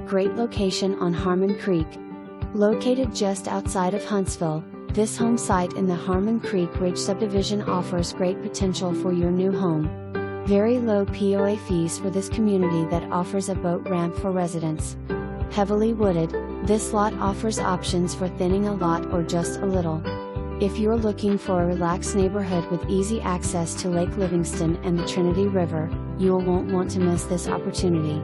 great location on Harmon Creek. Located just outside of Huntsville, this home site in the Harmon Creek Ridge subdivision offers great potential for your new home. Very low POA fees for this community that offers a boat ramp for residents. Heavily wooded, this lot offers options for thinning a lot or just a little. If you're looking for a relaxed neighborhood with easy access to Lake Livingston and the Trinity River, you won't want to miss this opportunity.